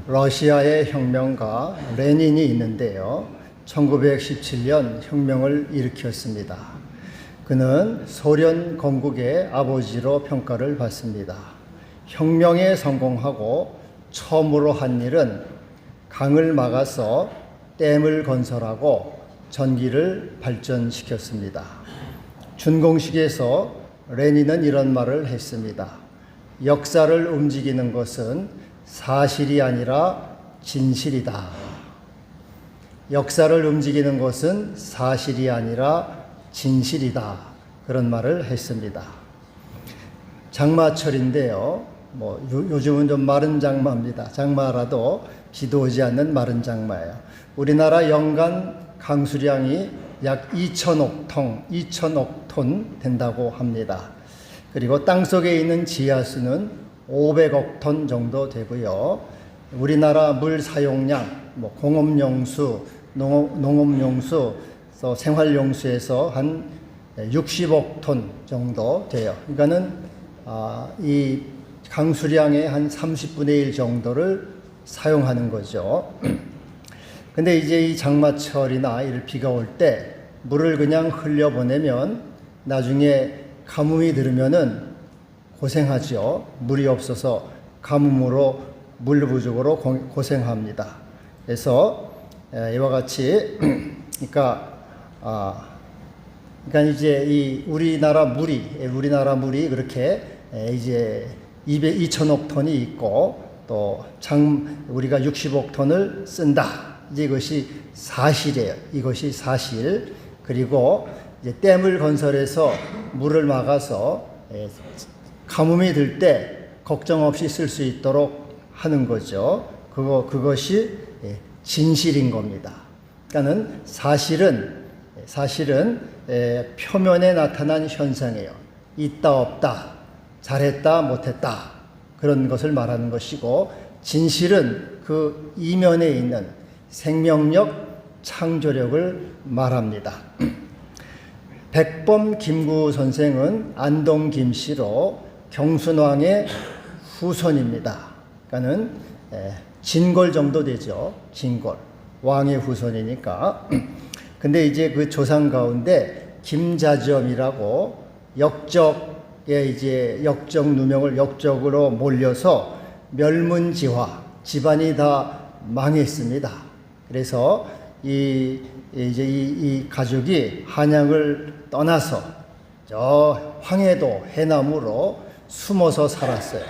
러시아의 혁명가 레닌이 있는데요. 1917년 혁명을 일으켰습니다. 그는 소련 건국의 아버지로 평가를 받습니다. 혁명에 성공하고 처음으로 한 일은 강을 막아서 댐을 건설하고 전기를 발전시켰습니다. 준공식에서 레닌은 이런 말을 했습니다. 역사를 움직이는 것은 사실이 아니라 진실이다. 역사를 움직이는 것은 사실이 아니라 진실이다. 그런 말을 했습니다. 장마철인데요. 요즘은 좀 마른 장마입니다. 장마라도 비도 오지 않는 마른 장마예요. 우리나라 연간 강수량이 약 2천억 톤 된다고 합니다. 그리고 땅속에 있는 지하수는 500억 톤 정도 되고요. 우리나라 물 사용량, 공업용수, 농업용수, 생활용수에서 한 60억 톤 정도 돼요. 그러니까는 이 강수량의 한 30분의 1 정도를 사용하는 거죠. 근데 이제 이 장마철이나 이럴 비가 올 때 물을 그냥 흘려보내면 나중에 가뭄이 들으면은 고생하죠. 물이 없어서 가뭄으로 물 부족으로 고생합니다. 그래서 이와 같이 그러니까 이제 이 우리나라 물이 그렇게 이제 2천억 톤이 있고 또 우리가 60억 톤을 쓴다. 이제 이것이 사실이에요. 이것이 사실. 그리고 이제 댐을 건설해서 물을 막아서 가뭄이 들 때 걱정 없이 쓸 수 있도록 하는 거죠. 그것이 진실인 겁니다. 그러니까는 사실은 표면에 나타난 현상이에요. 있다 없다, 잘했다 못했다 그런 것을 말하는 것이고, 진실은 그 이면에 있는 생명력, 창조력을 말합니다. 백범 김구 선생은 안동 김씨로 경순왕의 후손입니다. 그러니까는 진골 정도 되죠. 진골. 왕의 후손이니까. 근데 이제 그 조상 가운데 김자점이라고 역적 누명을 역적으로 몰려서 멸문지화, 집안이 다 망했습니다. 그래서 이 가족이 한양을 떠나서 저 황해도 해남으로 숨어서 살았어요.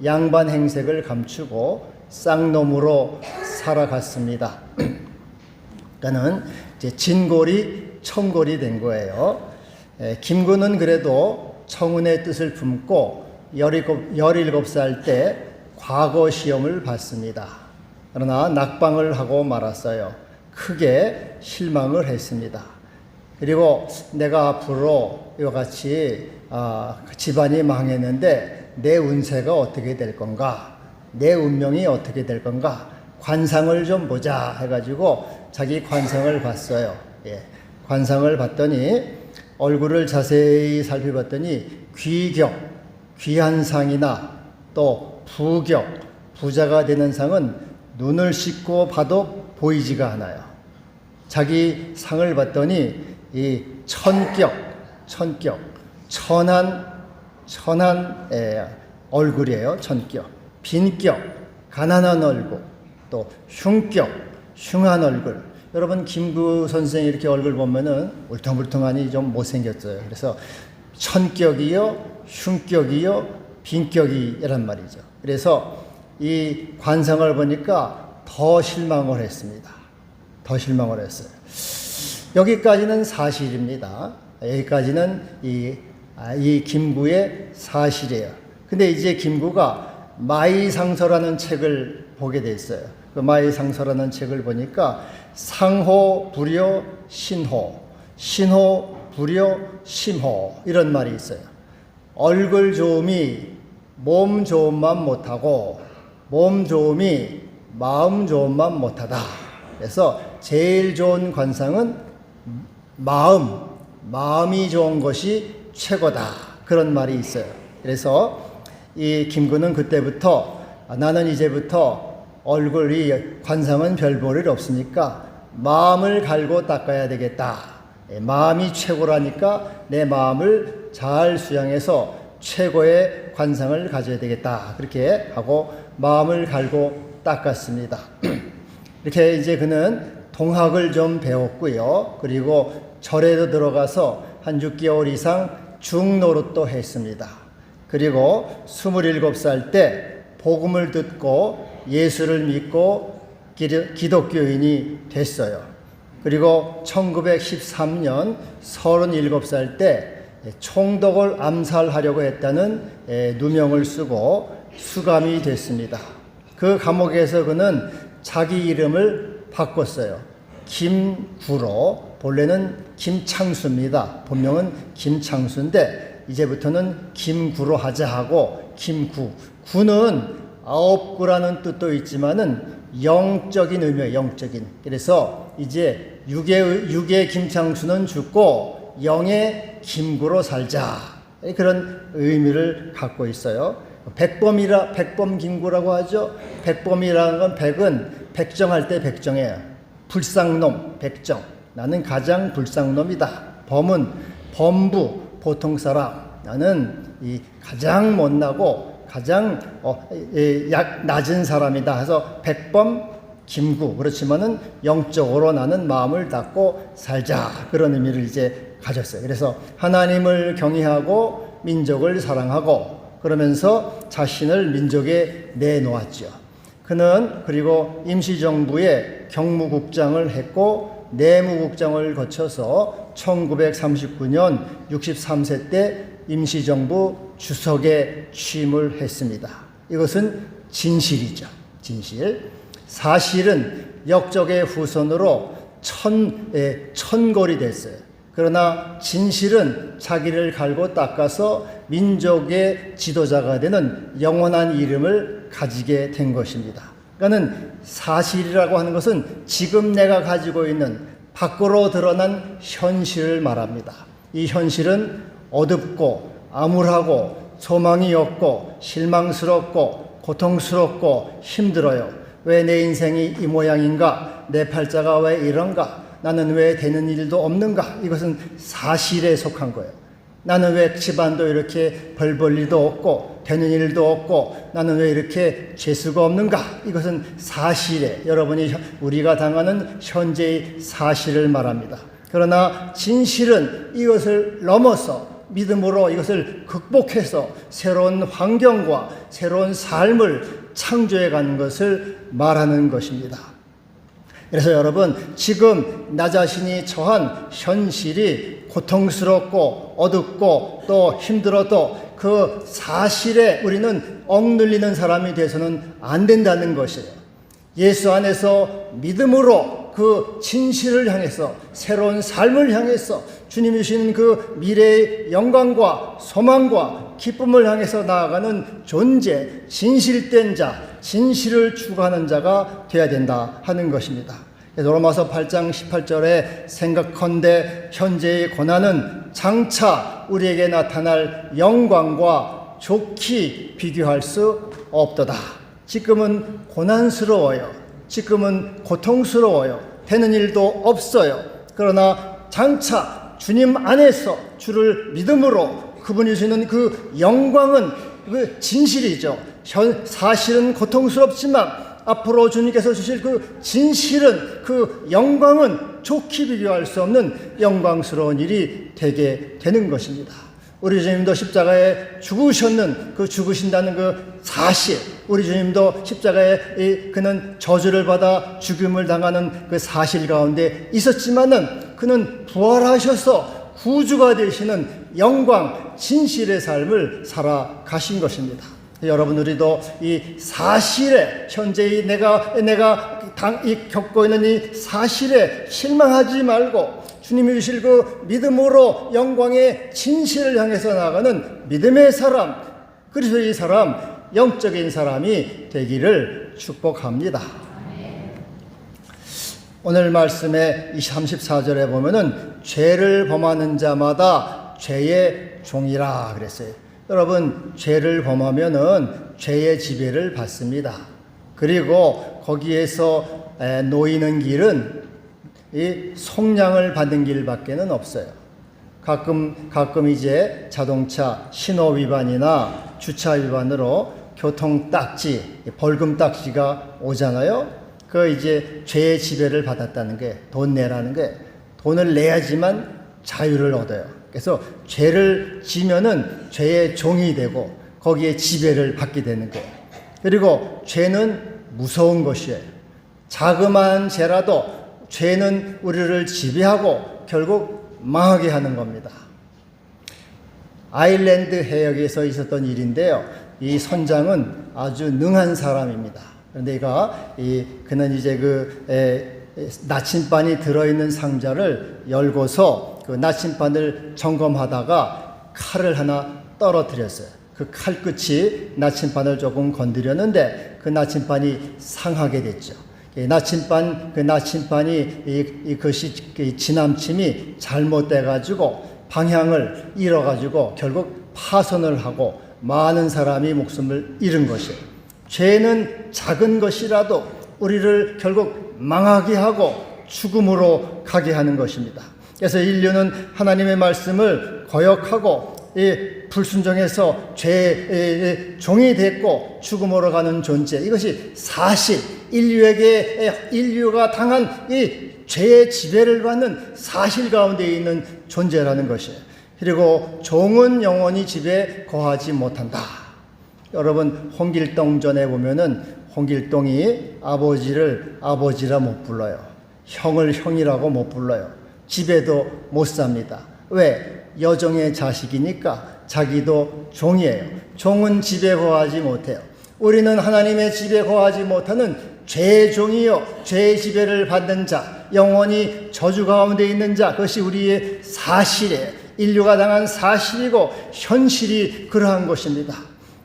양반 행색을 감추고 쌍놈으로 살아갔습니다. 그러니까는 이제 진골이 청골이 된 거예요. 김구는 그래도 청운의 뜻을 품고 17살 때 과거 시험을 봤습니다. 그러나 낙방을 하고 말았어요. 크게 실망을 했습니다. 그리고 내가 앞으로 이와 같이 집안이 망했는데 내 운세가 어떻게 될 건가? 내 운명이 어떻게 될 건가? 관상을 좀 보자 해가지고 자기 관상을 봤어요. 관상을 봤더니 얼굴을 자세히 살펴봤더니 귀격, 귀한 상이나 또 부격, 부자가 되는 상은 눈을 씻고 봐도 보이지가 않아요. 자기 상을 봤더니 이 천한 얼굴이에요. 천격, 빈격, 가난한 얼굴, 또 흉한 얼굴. 여러분 김구 선생이 이렇게 얼굴 보면은 울퉁불퉁하니 좀 못생겼어요. 그래서 천격이요, 흉격이요, 빈격이란 말이죠. 그래서 이 관상을 보니까 더 실망을 했습니다. 더 실망을 했어요. 여기까지는 사실입니다. 여기까지는 이 김구의 사실이에요. 근데 이제 김구가 마이상서라는 책을 보게 됐어요. 그 마이상서라는 책을 보니까 상호, 불효, 신호, 신호, 불효, 심호 이런 말이 있어요. 얼굴 좋음이 몸 좋음만 못하고 몸 좋음이 마음 좋음만 못하다. 그래서 제일 좋은 관상은 마음이 좋은 것이 최고다. 그런 말이 있어요. 그래서 이 김구는 그때부터 나는 이제부터 얼굴이 관상은 별 볼 일 없으니까 마음을 갈고 닦아야 되겠다. 마음이 최고라니까 내 마음을 잘 수양해서 최고의 관상을 가져야 되겠다. 그렇게 하고 마음을 갈고 닦았습니다. 이렇게 이제 그는 동학을 좀 배웠고요. 그리고 절에도 들어가서 한 6개월 이상 중노릇도 했습니다. 그리고 27살 때 복음을 듣고 예수를 믿고 기독교인이 됐어요. 그리고 1913년 37살 때 총독을 암살하려고 했다는 누명을 쓰고 수감이 됐습니다. 그 감옥에서 그는 자기 이름을 바꿨어요. 김구로, 본래는 김창수입니다. 본명은 김창수인데 이제부터는 김구로 하자 하고 김구. 구는 9구라는 뜻도 있지만은 영적인 의미예요. 영적인. 그래서 이제 육의 김창수는 죽고 영의 김구로 살자. 그런 의미를 갖고 있어요. 백범김구라고 하죠. 백범이라는 건 백은 백정할 때 백정이에요. 불쌍놈, 백정. 나는 가장 불쌍놈이다. 범은 범부, 보통 사람. 나는 이 가장 못나고 가장 낮은 사람이다 해서 백범 김구. 그렇지만은 영적으로 나는 마음을 닫고 살자. 그런 의미를 이제 가졌어요. 그래서 하나님을 경외하고 민족을 사랑하고 그러면서 자신을 민족에 내놓았죠. 그는 그리고 임시정부의 경무국장을 했고 내무국장을 거쳐서 1939년 63세 때 임시정부 주석에 취임을 했습니다. 이것은 진실이죠. 진실. 사실은 역적의 후손으로 천골이 됐어요. 그러나 진실은 자기를 갈고 닦아서 민족의 지도자가 되는 영원한 이름을 가지게 된 것입니다. 그러니까 사실이라고 하는 것은 지금 내가 가지고 있는 밖으로 드러난 현실을 말합니다. 이 현실은 어둡고 암울하고 소망이 없고 실망스럽고 고통스럽고 힘들어요. 왜 내 인생이 이 모양인가? 내 팔자가 왜 이런가? 나는 왜 되는 일도 없는가? 이것은 사실에 속한 거예요. 나는 왜 집안도 이렇게 벌 볼 일도 없고 되는 일도 없고 나는 왜 이렇게 재수가 없는가? 이것은 사실에 우리가 당하는 현재의 사실을 말합니다. 그러나 진실은 이것을 넘어서 믿음으로 이것을 극복해서 새로운 환경과 새로운 삶을 창조해 가는 것을 말하는 것입니다. 그래서 여러분, 지금 나 자신이 처한 현실이 고통스럽고 어둡고 또 힘들어도 그 사실에 우리는 억눌리는 사람이 돼서는 안 된다는 것이에요. 예수 안에서 믿음으로 그 진실을 향해서 새로운 삶을 향해서 주님이 주시는 그 미래의 영광과 소망과 기쁨을 향해서 나아가는 존재, 진실된 자, 진실을 추구하는 자가 되어야 된다 하는 것입니다. 로마서 8장 18절에 생각컨대 현재의 고난은 장차 우리에게 나타날 영광과 좋게 비교할 수 없도다. 지금은 고난스러워요. 지금은 고통스러워요. 되는 일도 없어요. 그러나 장차 주님 안에서 주를 믿음으로 그분이 주시는 그 영광은 그 진실이죠. 사실은 고통스럽지만 앞으로 주님께서 주실 그 진실은 그 영광은 좋게 비교할 수 없는 영광스러운 일이 되게 되는 것입니다. 우리 주님도 십자가에 죽으셨는 그 죽으신다는 그 사실, 우리 주님도 십자가에 그는 저주를 받아 죽음을 당하는 그 사실 가운데 있었지만은 그는 부활하셔서 구주가 되시는 영광, 진실의 삶을 살아가신 것입니다. 여러분, 우리도 이 사실에, 현재의 내가 겪고 있는 이 사실에 실망하지 말고 주님이 주실 그 믿음으로 영광의 진실을 향해서 나아가는 믿음의 사람, 그리스도의 사람, 영적인 사람이 되기를 축복합니다. 오늘 말씀의 34절에 보면은 죄를 범하는 자마다 죄의 종이라 그랬어요. 여러분, 죄를 범하면은 죄의 지배를 받습니다. 그리고 거기에서 놓이는 길은 이 속량을 받는 길밖에는 없어요. 가끔 이제 자동차 신호 위반이나 주차 위반으로 교통 딱지, 벌금 딱지가 오잖아요. 그 이제 죄의 지배를 받았다는 게, 돈 내라는 게, 돈을 내야지만 자유를 얻어요. 그래서 죄를 지면은 죄의 종이 되고 거기에 지배를 받게 되는 거예요. 그리고 죄는 무서운 것이에요. 자그마한 죄라도 죄는 우리를 지배하고 결국 망하게 하는 겁니다. 아일랜드 해역에서 있었던 일인데요. 이 선장은 아주 능한 사람입니다. 그런데 그는 이제 나침반이 들어있는 상자를 열고서 그 나침반을 점검하다가 칼을 하나 떨어뜨렸어요. 그 칼끝이 나침반을 조금 건드렸는데 그 나침반이 상하게 됐죠. 나침반이 이것이 지남침이 잘못돼가지고 방향을 잃어가지고 결국 파손을 하고 많은 사람이 목숨을 잃은 것이에요. 죄는 작은 것이라도 우리를 결국 망하게 하고 죽음으로 가게 하는 것입니다. 그래서 인류는 하나님의 말씀을 거역하고 불순종해서 죄의 종이 됐고 죽음으로 가는 존재. 이것이 사실, 인류가 당한 이 죄의 지배를 받는 사실 가운데 있는 존재라는 것이에요. 그리고 종은 영원히 집에 거하지 못한다. 여러분, 홍길동전에 보면은 홍길동이 아버지를 아버지라 못 불러요. 형을 형이라고 못 불러요. 집에도 못 삽니다. 왜? 여종의 자식이니까 자기도 종이에요. 종은 집에 거하지 못해요. 우리는 하나님의 집에 거하지 못하는 죄의 종이요, 죄의 지배를 받는 자, 영원히 저주 가운데 있는 자, 그것이 우리의 사실이에요. 인류가 당한 사실이고 현실이 그러한 것입니다.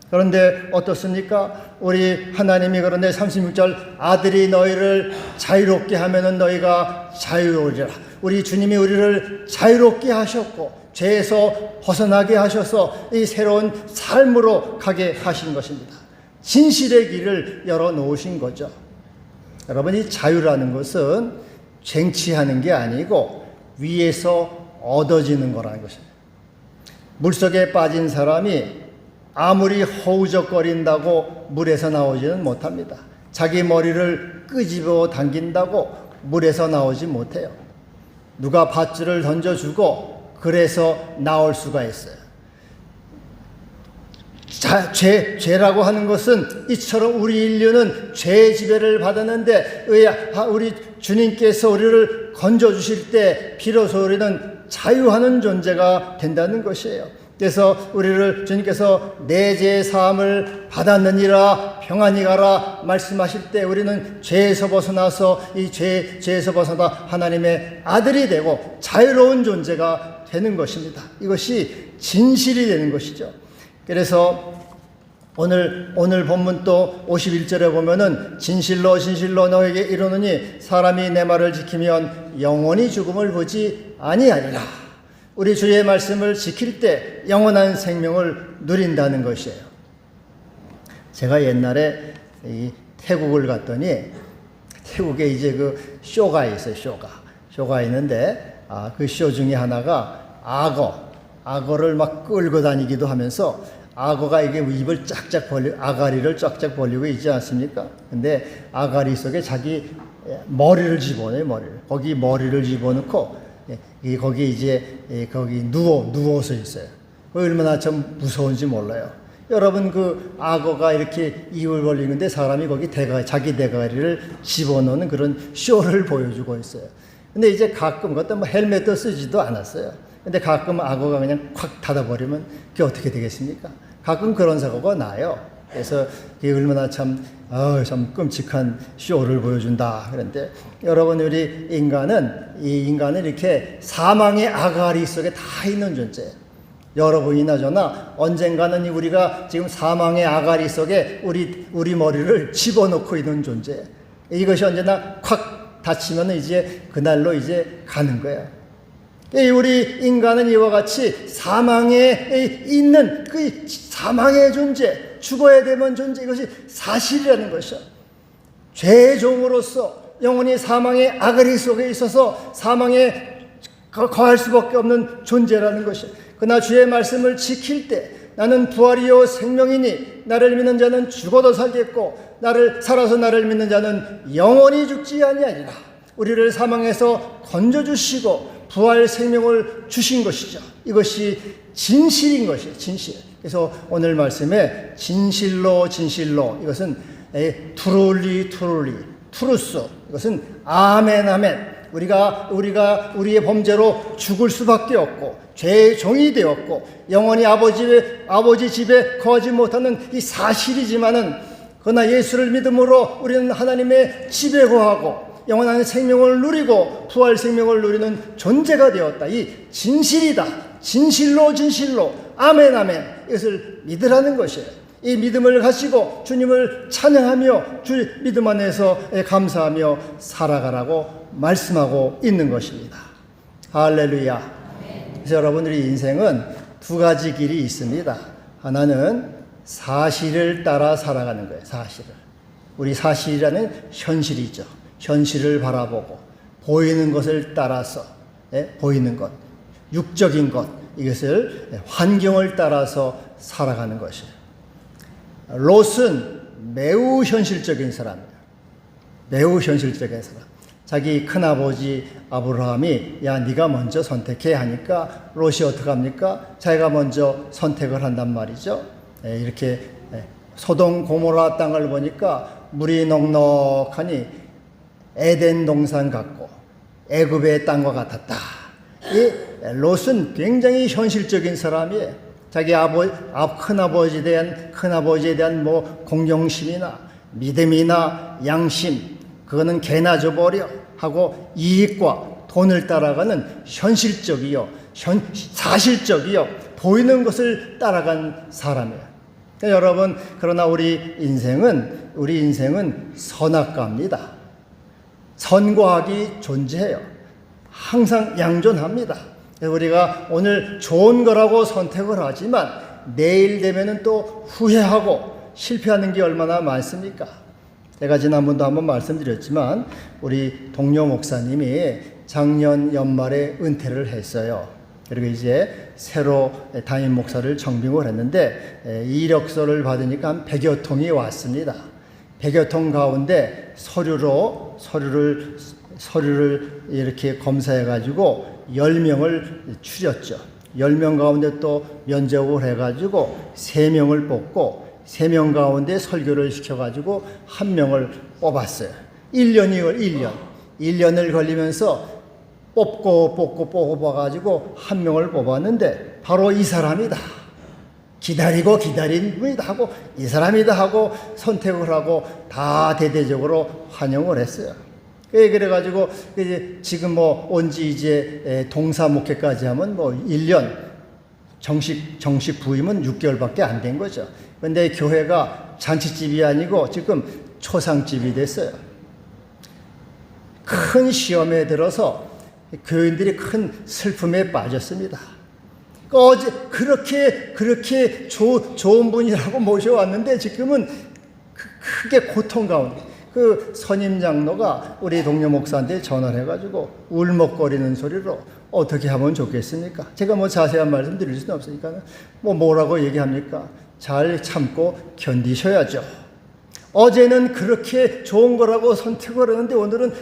그런데 어떻습니까? 우리 하나님이 그런데 36절 아들이 너희를 자유롭게 하면은 너희가 자유로우리라. 우리 주님이 우리를 자유롭게 하셨고 죄에서 벗어나게 하셔서 이 새로운 삶으로 가게 하신 것입니다. 진실의 길을 열어놓으신 거죠. 여러분, 이 자유라는 것은 쟁취하는 게 아니고 위에서 얻어지는 거라는 것입니다. 물속에 빠진 사람이 아무리 허우적거린다고 물에서 나오지는 못합니다. 자기 머리를 끄집어 당긴다고 물에서 나오지 못해요. 누가 밧줄을 던져주고 그래서 나올 수가 있어요. 죄라고 하는 것은 이처럼 우리 인류는 죄의 지배를 받았는데 우리 주님께서 우리를 건져주실 때 비로소 우리는 자유하는 존재가 된다는 것이에요. 그래서 우리를 주님께서 내 죄 사함을 받았느니라 평안히 가라 말씀하실 때 우리는 죄에서 벗어나서 이 죄에서 벗어나 하나님의 아들이 되고 자유로운 존재가 되는 것입니다. 이것이 진실이 되는 것이죠. 그래서 오늘 본문 또 51절에 보면은 진실로 너에게 이르노니 사람이 내 말을 지키면 영원히 죽음을 보지 아니하리라. 우리 주의 말씀을 지킬 때 영원한 생명을 누린다는 것이에요. 제가 옛날에 태국을 갔더니 태국에 이제 그 쇼가 있어요. 쇼가 있는데 그 쇼 중에 하나가 악어를 막 끌고 다니기도 하면서 악어가 이게 입을 쫙쫙 아가리를 쫙쫙 벌리고 있지 않습니까? 근데 아가리 속에 자기 머리를 집어넣어요. 거기 머리를 집어넣고 거기 이제 거기 누워서 있어요. 얼마나 참 무서운지 몰라요. 여러분, 그 악어가 이렇게 입을 벌리는데 사람이 거기 자기 대가리를 집어넣는 그런 쇼를 보여주고 있어요. 근데 이제 가끔 그것도 뭐 헬멧도 쓰지도 않았어요. 근데 가끔 악어가 그냥 콱 닫아버리면 그게 어떻게 되겠습니까? 가끔 그런 사고가 나요. 그래서 그게 얼마나 참 끔찍한 쇼를 보여준다. 그런데 여러분, 우리 인간은 이렇게 사망의 아가리 속에 다 있는 존재예요. 여러분이나 저나 언젠가는 우리가 지금 사망의 아가리 속에 우리 머리를 집어넣고 있는 존재예요. 이것이 언제나 콱 닫히면 이제 그날로 이제 가는 거예요. 우리 인간은 이와 같이 사망에 있는 그 사망의 존재, 죽어야 되는 존재, 이것이 사실이라는 것이죠. 죄의 종으로서 영원히 사망의 아가리 속에 있어서 사망에 거할 수밖에 없는 존재라는 것이. 그러나 주의 말씀을 지킬 때 나는 부활이요 생명이니 나를 믿는 자는 죽어도 살겠고 살아서 나를 믿는 자는 영원히 죽지 아니하리라. 우리를 사망에서 건져주시고 부활 생명을 주신 것이죠. 이것이 진실인 것이에요. 진실. 그래서 오늘 말씀에 진실로 진실로, 이것은 트룰리 트루스, 이것은 아멘 아멘. 우리가 우리의 범죄로 죽을 수밖에 없고 죄의 종이 되었고 영원히 아버지 집에 거하지 못하는 이 사실이지만은, 그러나 예수를 믿음으로 우리는 하나님의 집에 거하고 영원한 생명을 누리고 부활 생명을 누리는 존재가 되었다. 이 진실이다. 진실로 진실로 아멘 아멘. 이것을 믿으라는 것이에요. 이 믿음을 가지고 주님을 찬양하며 주 믿음 안에서 감사하며 살아가라고 말씀하고 있는 것입니다. 할렐루야. 그래서 여러분들의 인생은 두 가지 길이 있습니다. 하나는 사실을 따라 살아가는 거예요. 사실을. 우리 사실이라는 현실이죠. 현실을 바라보고 보이는 것을 따라서, 보이는 것, 육적인 것, 이것을 환경을 따라서 살아가는 것이에요. 롯은 매우 현실적인 사람이에요. 매우 현실적인 사람. 자기 큰아버지 아브라함이 야 네가 먼저 선택해 하니까 롯이 어떡합니까? 자기가 먼저 선택을 한단 말이죠. 이렇게 소돔 고모라 땅을 보니까 물이 넉넉하니 에덴 동산 같고 애굽의 땅과 같았다. 이 롯은 굉장히 현실적인 사람이에요. 자기 큰아버지에 대한 뭐 공경심이나 믿음이나 양심, 그거는 개나 줘버려 하고 이익과 돈을 따라가는 현실적이요, 사실적이요, 보이는 것을 따라간 사람이에요. 그러니까 여러분, 그러나 우리 인생은 선악과입니다. 선과 악이 존재해요. 항상 양존합니다. 우리가 오늘 좋은 거라고 선택을 하지만 내일 되면은 또 후회하고 실패하는 게 얼마나 많습니까? 제가 지난번도 한번 말씀드렸지만 우리 동료 목사님이 작년 연말에 은퇴를 했어요. 그리고 이제 새로 담임 목사를 정빙을 했는데 이력서를 받으니까 한 100여 통이 왔습니다. 100여 통 가운데 서류를 이렇게 검사해 가지고 10명을 추렸죠. 10명 가운데 또 면접을 해 가지고 3명을 뽑고 3명 가운데 설교를 시켜가지고 1명을 뽑았어요. 1년을 걸리면서 뽑아가지고 1명을 뽑았는데 바로 이 사람이다. 기다린 분이다 하고 이 사람이다 하고 선택을 하고 다 대대적으로 환영을 했어요. 그래가지고 이제 지금 뭐 온지 이제 동사 목회까지 하면 뭐 1년, 정식 부임은 6개월밖에 안 된 거죠. 그런데 교회가 잔치집이 아니고 지금 초상집이 됐어요. 큰 시험에 들어서 교인들이 큰 슬픔에 빠졌습니다. 어제 그렇게 좋은 분이라고 모셔왔는데 지금은 크게 고통 가운데, 그 선임 장로가 우리 동료 목사한테 전화를 해가지고 울먹거리는 소리로 어떻게 하면 좋겠습니까? 제가 뭐 자세한 말씀 드릴 수는 없으니까 뭐라고 얘기합니까? 잘 참고 견디셔야죠. 어제는 그렇게 좋은 거라고 선택을 했는데 오늘은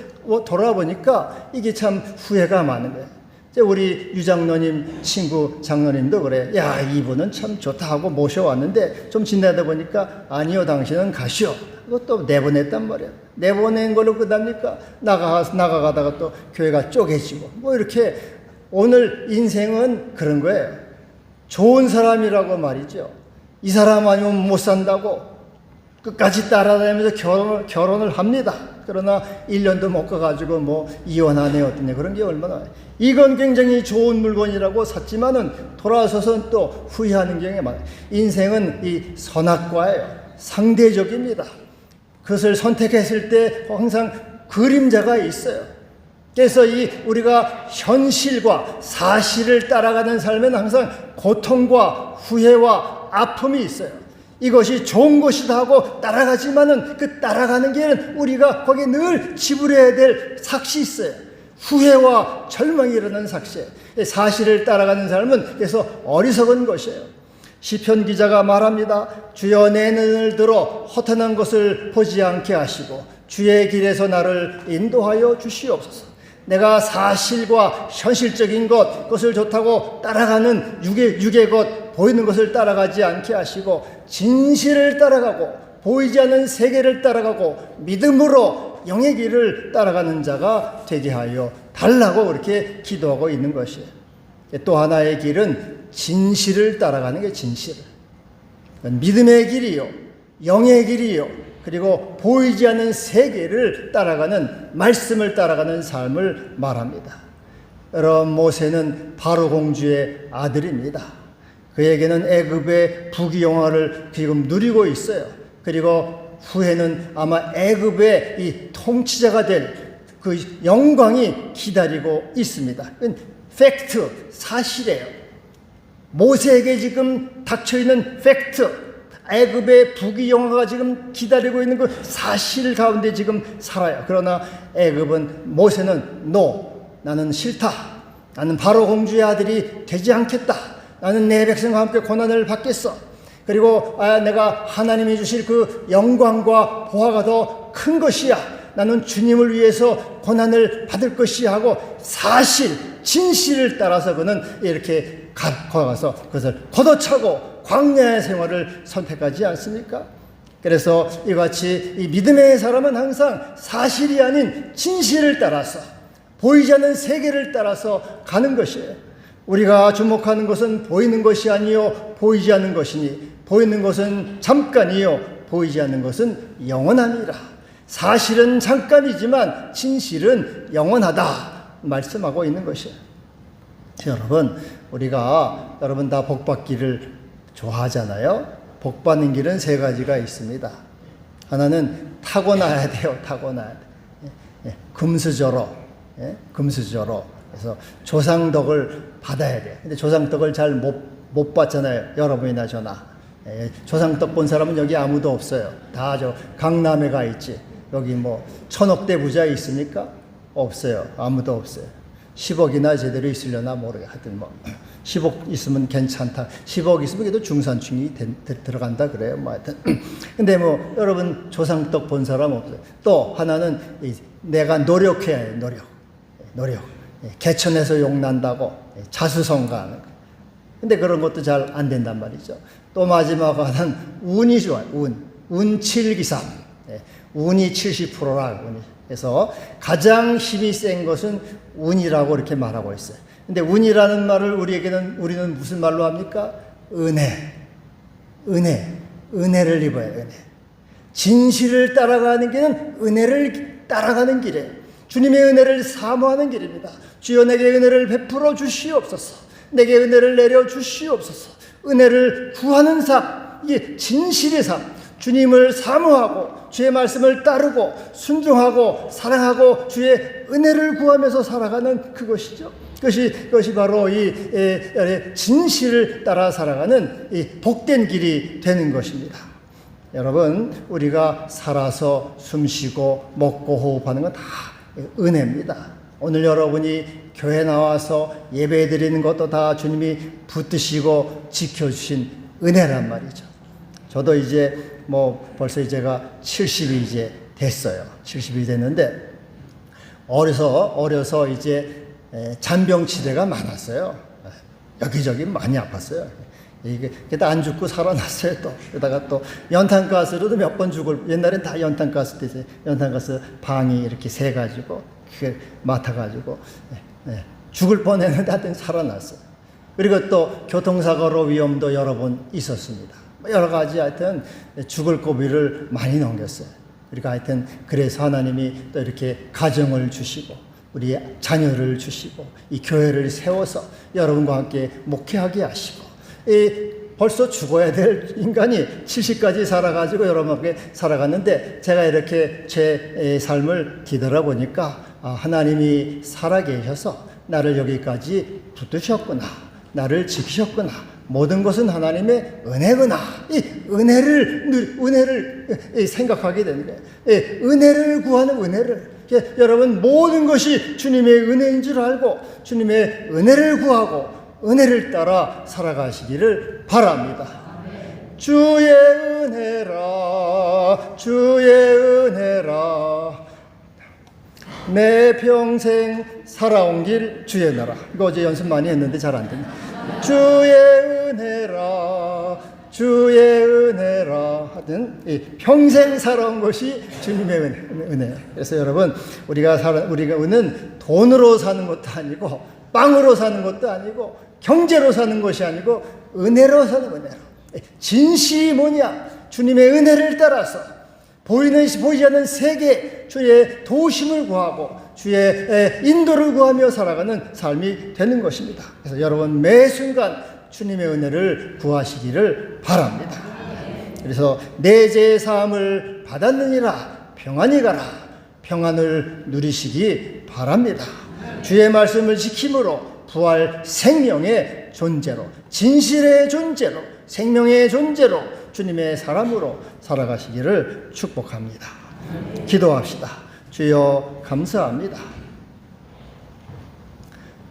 돌아보니까 이게 참 후회가 많은 거예요. 우리 유장로님 친구 장로님도 그래. 야, 이분은 참 좋다 하고 모셔왔는데 좀 지나다 보니까 아니요, 당신은 가시오. 또 내보냈단 말이야. 내보낸 걸로 끝납니까? 나가다가 또 교회가 쪼개지고 뭐 이렇게. 오늘 인생은 그런 거예요. 좋은 사람이라고 말이죠. 이 사람 아니면 못 산다고 끝까지 따라다니면서 결혼을 합니다. 그러나 1년도 못 가가지고 뭐 이혼하네 어떠냐 그런 게 얼마나. 이건 굉장히 좋은 물건이라고 샀지만은 돌아서서는 또 후회하는 경우가 많아요. 인생은 이 선악과예요. 상대적입니다. 그것을 선택했을 때 항상 그림자가 있어요. 그래서 우리가 현실과 사실을 따라가는 삶에는 항상 고통과 후회와 아픔이 있어요. 이것이 좋은 것이다 하고 따라가지만은 그 따라가는 길은 우리가 거기에 늘 지불해야 될 삭시 있어요. 후회와 절망이 일어나는 삭시. 사실을 따라가는 삶은 그래서 어리석은 것이에요. 시편 기자가 말합니다. 주여 내 눈을 들어 허탄한 것을 보지 않게 하시고 주의 길에서 나를 인도하여 주시옵소서. 내가 사실과 현실적인 것, 그것을 좋다고 따라가는 육의 것, 보이는 것을 따라가지 않게 하시고 진실을 따라가고 보이지 않는 세계를 따라가고 믿음으로 영의 길을 따라가는 자가 되게 하여 달라고 그렇게 기도하고 있는 것이에요. 또 하나의 길은 진실을 따라가는 게 진실을. 믿음의 길이요, 영의 길이요, 그리고 보이지 않는 세계를 따라가는 말씀을 따라가는 삶을 말합니다. 여러분, 모세는 바로 공주의 아들입니다. 그에게는 애굽의 부귀영화를 지금 누리고 있어요. 그리고 후에는 아마 애굽의 이 통치자가 될 그 영광이 기다리고 있습니다. 팩트, 사실이에요. 모세에게 지금 닥쳐있는 팩트, 애굽의 부귀영화가 지금 기다리고 있는 그 사실 가운데 지금 살아요. 그러나 애굽은, 모세는 나는 싫다. 나는 바로 공주의 아들이 되지 않겠다. 나는 내 백성과 함께 고난을 받겠어. 그리고 내가 하나님이 주실 그 영광과 보화가 더 큰 것이야. 나는 주님을 위해서 고난을 받을 것이야 하고 사실, 진실을 따라서 그는 이렇게 가서 그것을 걷어차고 광야의 생활을 선택하지 않습니까? 그래서 이같이 이 믿음의 사람은 항상 사실이 아닌 진실을 따라서, 보이지 않는 세계를 따라서 가는 것이에요. 우리가 주목하는 것은 보이는 것이 아니요 보이지 않는 것이니, 보이는 것은 잠깐이요 보이지 않는 것은 영원함이라. 사실은 잠깐이지만 진실은 영원하다 말씀하고 있는 것이에요. 여러분, 여러분 다 복 받기를 좋아하잖아요. 복 받는 길은 세 가지가 있습니다. 하나는 타고나야 돼요. 타고나야 돼. 금수저로. 금수저로. 그래서 조상덕을 받아야 돼요. 근데 조상덕을 잘 못 받잖아요. 여러분이나 저나. 조상덕 본 사람은 여기 아무도 없어요. 다 강남에 가 있지. 여기 1000억대 부자 있습니까? 없어요. 아무도 없어요. 10억이나 제대로 있으려나 모르게. 하여튼 10억 있으면 괜찮다. 10억 있으면 그래도 중산층이 들어간다 그래요. 하여튼. 근데 여러분 조상떡 본 사람 없어요. 또 하나는 내가 노력해야 해요. 노력. 개천에서 욕난다고 자수성가하는 거. 근데 그런 것도 잘 안 된단 말이죠. 또 마지막 하나는 운이 좋아요. 운 7기삼. 운이 70%라. 그래서 가장 힘이 센 것은 운이라고 이렇게 말하고 있어요. 근데 운이라는 말을 우리는 무슨 말로 합니까? 은혜를 입어야 해요. 은혜. 진실을 따라가는 길은 은혜를 따라가는 길이에요. 주님의 은혜를 사모하는 길입니다. 주여 내게 은혜를 베풀어 주시옵소서. 내게 은혜를 내려 주시옵소서. 은혜를 구하는 삶, 이게 진실의 삶. 주님을 사모하고 주의 말씀을 따르고 순종하고 사랑하고 주의 은혜를 구하면서 살아가는 그것이죠. 그것이 바로 이 진실을 따라 살아가는 이 복된 길이 되는 것입니다. 여러분, 우리가 살아서 숨쉬고 먹고 호흡하는 건 다 은혜입니다. 오늘 여러분이 교회 나와서 예배 드리는 것도 다 주님이 붙드시고 지켜주신 은혜란 말이죠. 저도 이제 벌써 제가 70이 이제 됐어요. 70이 됐는데 어려서 이제 잔병치레가 많았어요. 여기저기 많이 아팠어요. 이게 안 죽고 살아났어요. 또 그러다가 또 연탄가스로도 몇 번 옛날엔 다 연탄가스 때문에 연탄가스 방이 이렇게 새 가지고 맡아가지고 죽을 뻔했는데 하여튼 살아났어요. 그리고 또 교통사고로 위험도 여러 번 있었습니다. 여러 가지 하여튼 죽을 고비를 많이 넘겼어요. 그러니까 하여튼 그래서 하나님이 또 이렇게 가정을 주시고 우리 자녀를 주시고 이 교회를 세워서 여러분과 함께 목회하게 하시고 벌써 죽어야 될 인간이 70까지 살아가지고 여러분과 함께 살아갔는데 제가 이렇게 제 삶을 뒤돌아보니까 하나님이 살아계셔서 나를 여기까지 붙드셨구나. 나를 지키셨구나. 모든 것은 하나님의 은혜구나. 이 은혜를 생각하게 되는 거예요. 은혜를 구하는 은혜를. 여러분, 모든 것이 주님의 은혜인 줄 알고 주님의 은혜를 구하고 은혜를 따라 살아가시기를 바랍니다. 주의 은혜라, 주의 은혜라, 내 평생 살아온 길 주의 나라. 이거 어제 연습 많이 했는데 잘 안 됩니다. 주의 은혜라, 주의 은혜라 하든 평생 살아온 것이 주님의 은혜. 그래서 여러분, 우리가 은은 돈으로 사는 것도 아니고 빵으로 사는 것도 아니고 경제로 사는 것이 아니고 은혜로 사는 은혜로. 진실이 뭐냐? 주님의 은혜를 따라서 보이지 않는 세계 주의 도우심을 구하고 주의 인도를 구하며 살아가는 삶이 되는 것입니다. 그래서 여러분, 매 순간 주님의 은혜를 구하시기를 바랍니다. 그래서 내 죄 사함을 받았느니라 평안히 가라, 평안을 누리시기 바랍니다. 주의 말씀을 지킴으로 부활 생명의 존재로, 진실의 존재로, 생명의 존재로 주님의 사람으로 살아가시기를 축복합니다. 기도합시다. 주여, 감사합니다.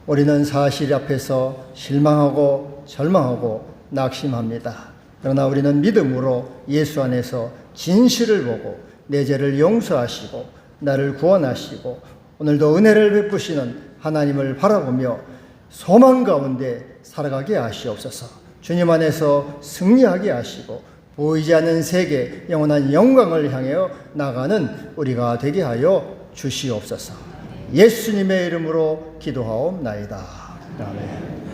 우리는 사실 앞에서 실망하고 절망하고 낙심합니다. 그러나 우리는 믿음으로 예수 안에서 진실을 보고 내 죄를 용서하시고 나를 구원하시고 오늘도 은혜를 베푸시는 하나님을 바라보며 소망 가운데 살아가게 하시옵소서. 주님 안에서 승리하게 하시고 보이지 않는 세계 영원한 영광을 향하여 나가는 우리가 되게 하여 주시옵소서. 예수님의 이름으로 기도하옵나이다. 아멘.